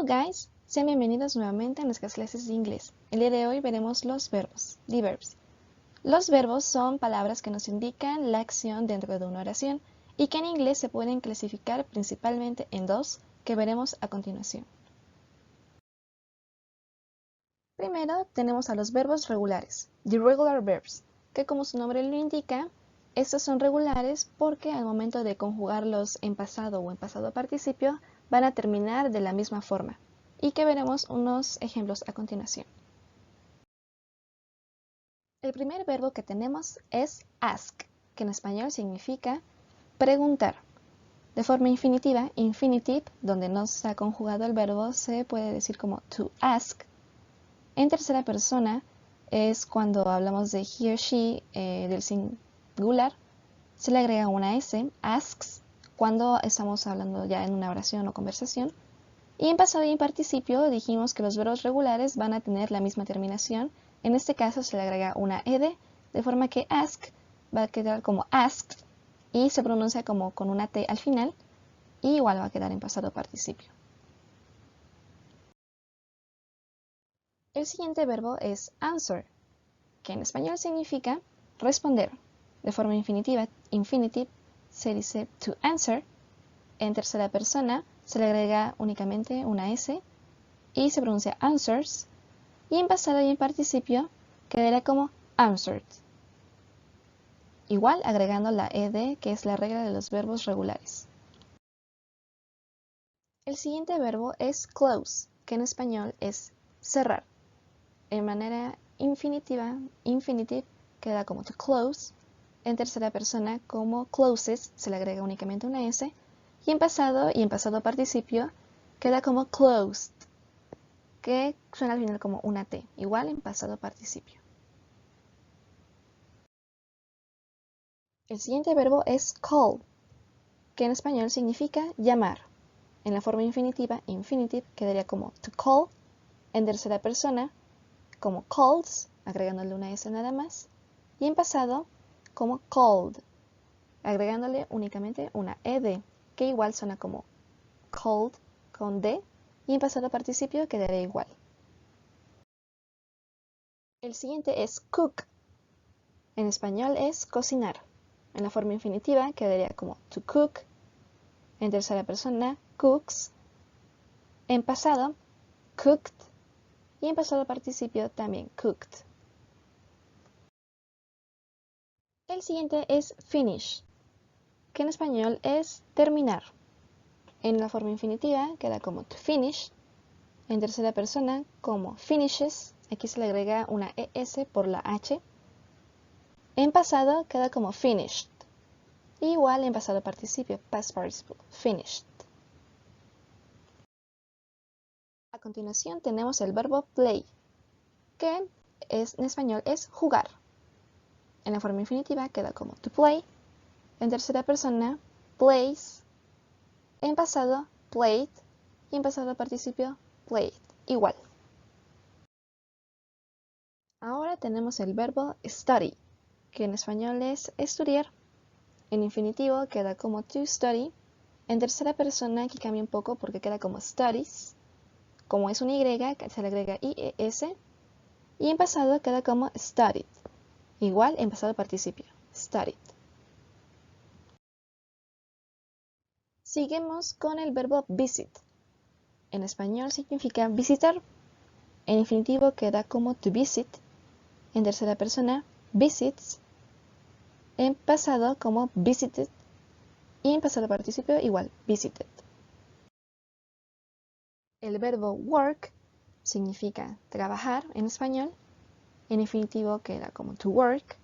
guys, sean bienvenidos nuevamente a nuestras clases de inglés. El día de hoy veremos los verbos, the verbs. Los verbos son palabras que nos indican la acción dentro de una oración y que en inglés se pueden clasificar principalmente en dos que veremos a continuación. Primero tenemos a los verbos regulares, the regular verbs, que como su nombre lo indica, estos son regulares porque al momento de conjugarlos en pasado o en pasado participio van a terminar de la misma forma y que veremos unos ejemplos a continuación. El primer verbo que tenemos es ask, que en español significa preguntar. De forma infinitiva, infinitive, donde no está conjugado el verbo, se puede decir como to ask. En tercera persona es cuando hablamos de he or she, del singular, se le agrega una S, asks, cuando estamos hablando ya en una oración o conversación. Y en pasado y en participio dijimos que los verbos regulares van a tener la misma terminación. En este caso se le agrega una ed, de forma que ask va a quedar como asked y se pronuncia como con una T al final, y igual va a quedar en pasado participio. El siguiente verbo es answer, que en español significa responder. De forma infinitiva, infinitive, se dice to answer. En tercera persona se le agrega únicamente una S y se pronuncia answers. Y en pasado y en participio quedaría como answered. Igual agregando la ed, que es la regla de los verbos regulares. El siguiente verbo es close, que en español es cerrar. En manera infinitiva, infinitive, queda como to close. En tercera persona como closes, se le agrega únicamente una S. Y en pasado participio, queda como closed, que suena al final como una T, igual en pasado participio. El siguiente verbo es call, que en español significa llamar. En la forma infinitiva, infinitive, quedaría como to call. En tercera persona, como calls, agregándole una S nada más. Y en pasado, como called, agregándole únicamente una ed, que igual suena como called con D. Y en pasado participio quedaría igual. El siguiente es cook. En español es cocinar. En la forma infinitiva quedaría como to cook. En tercera persona, cooks. En pasado, cooked. Y en pasado participio también cooked. El siguiente es finish, que en español es terminar. En la forma infinitiva queda como to finish. En tercera persona como finishes. Aquí se le agrega una ES por la H. En pasado queda como finished. Igual en pasado participio, past participle, finished. A continuación tenemos el verbo play, que en español es jugar. En la forma infinitiva queda como to play. En tercera persona, plays. En pasado, played. Y en pasado participio, played. Igual. Ahora tenemos el verbo study, que en español es estudiar. En infinitivo queda como to study. En tercera persona aquí cambia un poco porque queda como studies. Como es un Y, se le agrega IES. Y en pasado queda como studied. Igual en pasado participio, studied. Seguimos con el verbo visit. En español significa visitar. En infinitivo queda como to visit. En tercera persona, visits. En pasado como visited. Y en pasado participio igual, visited. El verbo work significa trabajar en español. En infinitivo queda como to work.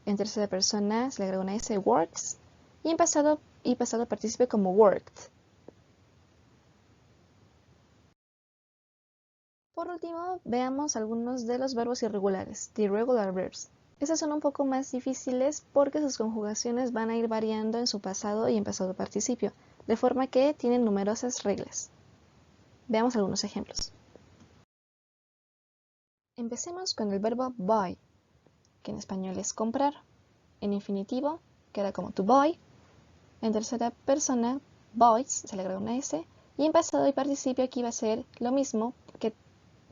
En tercera persona se le agrega una S, works. Y en pasado participio como worked. Por último, veamos algunos de los verbos irregulares, the irregular verbs. Estos son un poco más difíciles porque sus conjugaciones van a ir variando en su pasado y en pasado participio, de forma que tienen numerosas reglas. Veamos algunos ejemplos. Empecemos con el verbo buy, que en español es comprar. En infinitivo queda como to buy. En tercera persona, boys, se le agrega una S. Y en pasado y participio aquí va a ser lo mismo, que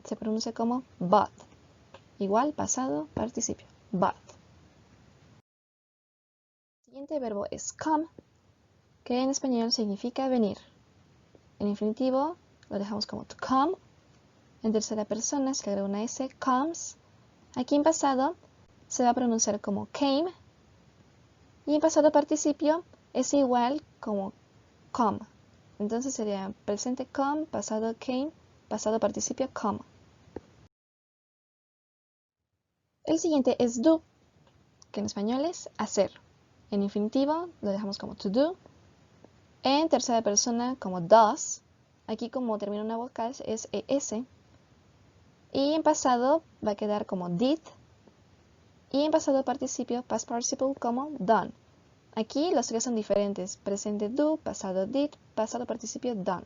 se pronuncia como bought. Igual, pasado, participio, bought. El siguiente verbo es come, que en español significa venir. En infinitivo lo dejamos como to come. En tercera persona se le agrega una S, comes. Aquí en pasado se va a pronunciar como came. Y en pasado participio es igual como come. Entonces sería presente come, pasado came, pasado participio come. El siguiente es do, que en español es hacer. En infinitivo lo dejamos como to do. En tercera persona como does. Aquí como termina una vocal es ES. Y en pasado va a quedar como did. Y en pasado participio, past participle, como done. Aquí los tres son diferentes. Presente do, pasado did, pasado participio done.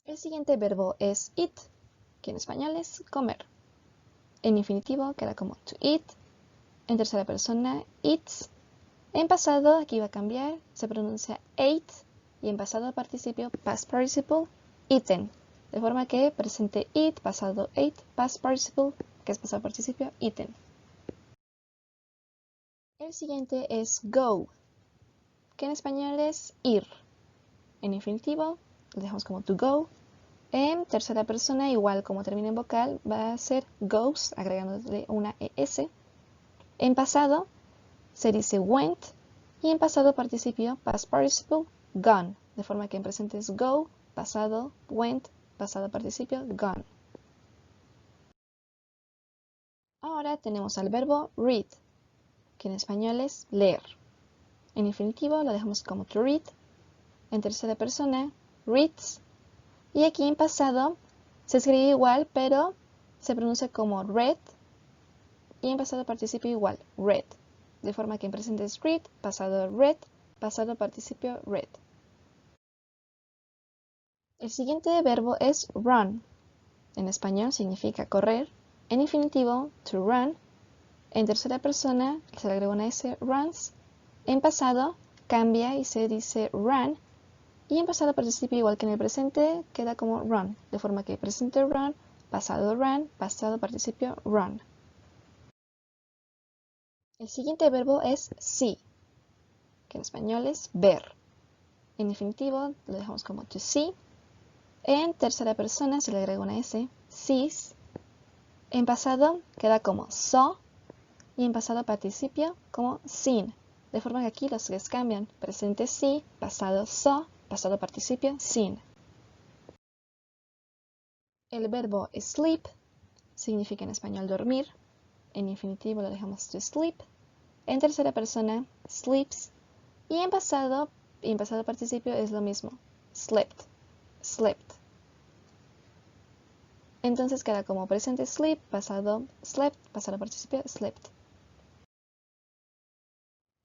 El siguiente verbo es eat, que en español es comer. En infinitivo queda como to eat. En tercera persona, eats. En pasado, aquí va a cambiar, se pronuncia ate. Y en pasado participio, past participle, eaten. De forma que presente eat, pasado ate, past participle, que es pasado participio, eaten. El siguiente es go, que en español es ir. En infinitivo, lo dejamos como to go. En tercera persona, igual como termina en vocal, va a ser goes, agregándole una ES. En pasado, se dice went. Y en pasado participio, past participle, gone. De forma que en presente es go, pasado went, pasado participio, gone. Ahora tenemos al verbo read, que en español es leer. En infinitivo lo dejamos como to read. En tercera persona, reads. Y aquí en pasado se escribe igual, pero se pronuncia como read. Y en pasado participio igual, read. De forma que en presente es read, pasado read, pasado participio read. El siguiente verbo es run. En español significa correr. En infinitivo, to run. En tercera persona se le agrega una S, runs. En pasado cambia y se dice run. Y en pasado participio igual que en el presente, queda como run. De forma que presente run, pasado participio run. El siguiente verbo es see, que en español es ver. En infinitivo lo dejamos como to see. En tercera persona se le agrega una S, sees. En pasado queda como saw. Y en pasado participio como seen. De forma que aquí los tres cambian. Presente see, pasado saw, pasado participio seen. El verbo sleep significa en español dormir. En infinitivo lo dejamos to sleep. En tercera persona, sleeps. Y en pasado participio es lo mismo. Slept, slept. Entonces queda como presente sleep, pasado slept, pasado participio slept.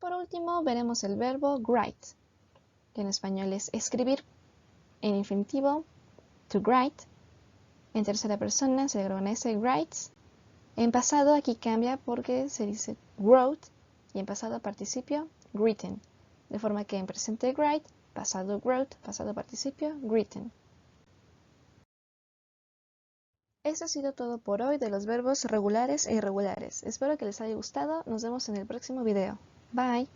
Por último, veremos el verbo write, que en español es escribir. En infinitivo, to write. En tercera persona se agrega una S, writes. En pasado aquí cambia porque se dice wrote. Y en pasado participio, written. De forma que en presente write, pasado wrote, pasado participio, written. Eso ha sido todo por hoy de los verbos regulares e irregulares. Espero que les haya gustado. Nos vemos en el próximo video. Bye.